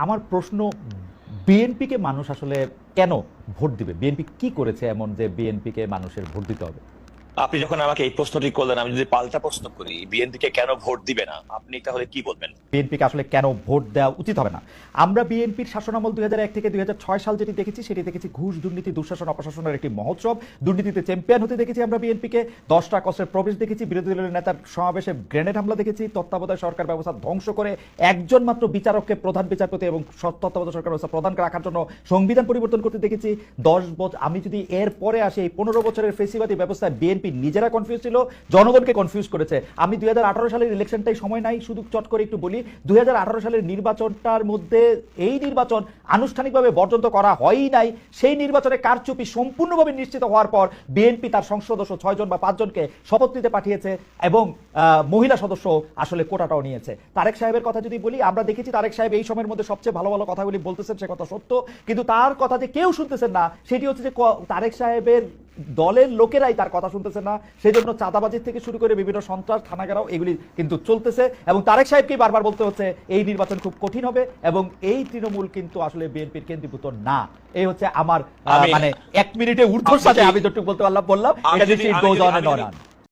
আমার প্রশ্ন, বিএনপিকে মানুষ আসলে কেন ভোট দিবে? বিএনপি কি করেছে এমন যে বিএনপিকে মানুষের ভোট দিতে হবে? আপনি যখন আমাকে এই প্রশ্নটি করলেন, আমি যদি পাল্টা প্রশ্ন করি, বিএনপিকে কেন ভোট দিবে না, আপনি তাহলে কি বলবেন? বিএনপিকে আসলে কেন ভোট দেওয়া উচিত হবে না? আমরা বিএনপির শাসনামল 2001 থেকে 2006 সাল যেটি দেখেছি, সেটি দেখেছি ঘুষ, দুর্নীতি, দুঃশাসন, অপশাসনের একটি মহোৎসব। দুর্নীতিতে চ্যাম্পিয়ন হতে দেখেছি আমরা বিএনপিকে। 10টা কষ্টের প্রবেশ দেখেছি, বিরোধী দলের নেতার সমাবেশে গ্রেনেড হামলা দেখেছি, তত্ত্বাবধায়ক সরকার ব্যবস্থা ধ্বংস করে একজন মাত্র বিচারককে প্রধান বিচারপতি এবং তত্ত্বাবধায়ক সরকার ব্যবস্থা প্রধান রাখার জন্য সংবিধান পরিবর্তন করতে দেখেছি। 10 বছর, আমি যদি এর পরে আসি, এই 15 বছরের ফেসিবাদী ব্যবস্থায় বিএনপি নিজেরা কনফিউজ ছিল, জনগণকে কনফিউজ করেছে। আমি 2018 সালের ইলেকশনটাই সময় নাই, শুধু চট করে একটু বলি, 2018 সালের নির্বাচনটার মধ্যে এই নির্বাচন আনুষ্ঠানিকভাবে বর্জন তো করা হয়ই নাই। সেই নির্বাচনে কারচুপি সম্পূর্ণভাবে নিশ্চিত হওয়ার পর বিএনপি তার সংসদ সদস্য 6 জন বা 5 জনকে শপথ নিতে পাঠিয়েছে এবং মহিলা সদস্য আসলে কোটাটাও নিয়েছে। তারেক সাহেবের কথা যদি বলি, আমরা দেখেছি তারেক সাহেব এই সময়ের মধ্যে সবচেয়ে ভালো ভালো কথাগুলি বলতেছেন, সে কথা সত্য, কিন্তু তার কথা যে কেউ শুনতেছেন না, সেটি হচ্ছে যে তারেক সাহেবের দলের লোকেরাই তার কথা শুনতেছে না। সেই জন্য চাঁদাবাজির থেকে শুরু করে বিভিন্ন সন্ত্রাস, থানাঘেরাও এগুলি কিন্তু চলতেছে এবং তারেক সাহেবকেই বারবার বলতে হচ্ছে এই নির্বাচন খুব কঠিন হবে এবং এই তৃণমূল কিন্তু আসলে বিএনপির কেন্দ্রীভূত না। এই হচ্ছে আমার মানে 1 মিনিটে ঊর্ধ্বর সাথে আমি যতটুকু বলতে পারলাম বললাম। এটা যদি